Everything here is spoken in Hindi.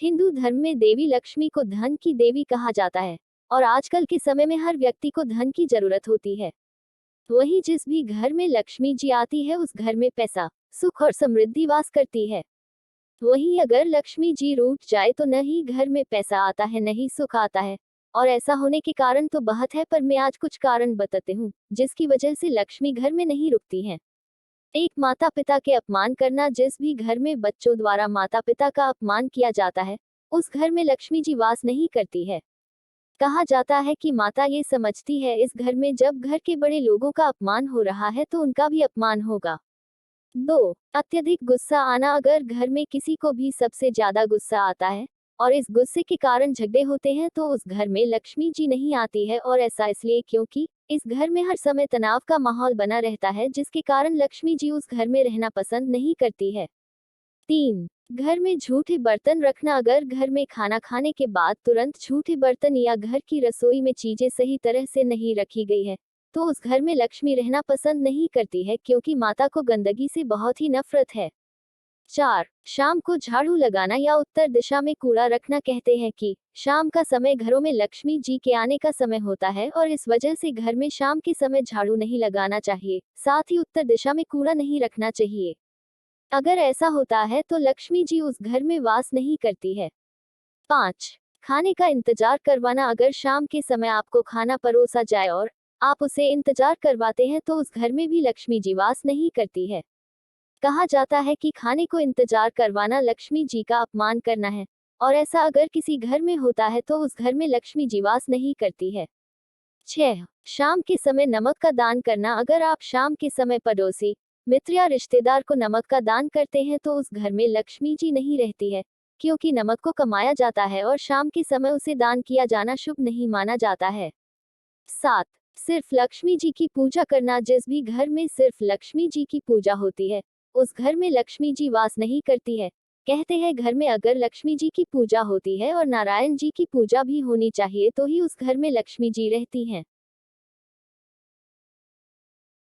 हिंदू धर्म में देवी लक्ष्मी को धन की देवी कहा जाता है और आजकल के समय में हर व्यक्ति को धन की जरूरत होती है। वहीं जिस भी घर में लक्ष्मी जी आती है उस घर में पैसा, सुख और समृद्धि वास करती है। वहीं अगर लक्ष्मी जी रूठ जाए तो न ही घर में पैसा आता है न ही सुख आता है। और ऐसा होने के कारण तो बहुत है, पर मैं आज कुछ कारण बताते हूँ जिसकी वजह से लक्ष्मी घर में नहीं रुकती है। एक, माता पिता के अपमान करना। जिस भी घर में बच्चों द्वारा माता पिता का अपमान किया जाता है उस घर में लक्ष्मी जी वास नहीं करती है। कहा जाता है कि माता ये समझती है इस घर में जब घर के बड़े लोगों का अपमान हो रहा है तो उनका भी अपमान होगा। 2, अत्यधिक गुस्सा आना। अगर घर में किसी को भी सबसे ज्यादा गुस्सा आता है और इस गुस्से के कारण झगड़े होते हैं तो उस घर में लक्ष्मी जी नहीं आती है, और ऐसा इसलिए क्योंकि इस घर में हर समय तनाव का माहौल बना रहता है जिसके कारण लक्ष्मी जी उस घर में रहना पसंद नहीं करती है। 3, घर में झूठे बर्तन रखना। अगर घर में खाना खाने के बाद तुरंत झूठे बर्तन या घर की रसोई में चीजें सही तरह से नहीं रखी गई है तो उस घर में लक्ष्मी रहना पसंद नहीं करती है, क्योंकि माता को गंदगी से बहुत ही नफरत है। 4, शाम को झाड़ू लगाना या उत्तर दिशा में कूड़ा रखना। कहते हैं कि शाम का समय घरों में लक्ष्मी जी के आने का समय होता है और इस वजह से घर में शाम के समय झाड़ू नहीं लगाना चाहिए, साथ ही उत्तर दिशा में कूड़ा नहीं रखना चाहिए। अगर ऐसा होता है तो लक्ष्मी जी उस घर में वास नहीं करती है। 5, खाने का इंतजार करवाना। अगर शाम के समय आपको खाना परोसा जाए और आप उसे इंतजार करवाते हैं तो उस घर में भी लक्ष्मी जी वास नहीं करती है। कहा जाता है कि खाने को इंतजार करवाना लक्ष्मी जी का अपमान करना है, और ऐसा अगर किसी घर में होता है तो उस घर में लक्ष्मी जी वास नहीं करती है। 6, शाम के समय नमक का दान करना। अगर आप शाम के समय पड़ोसी, मित्र या रिश्तेदार को नमक का दान करते हैं तो उस घर में लक्ष्मी जी नहीं रहती है, क्योंकि नमक को कमाया जाता है और शाम के समय उसे दान किया जाना शुभ नहीं माना जाता है। 7, सिर्फ लक्ष्मी जी की पूजा करना। जिस भी घर में सिर्फ लक्ष्मी जी की पूजा होती है उस घर में लक्ष्मी जी वास नहीं करती है। कहते हैं घर में अगर लक्ष्मी जी की पूजा होती है और नारायण जी की पूजा भी होनी चाहिए तो ही उस घर में लक्ष्मी जी रहती हैं।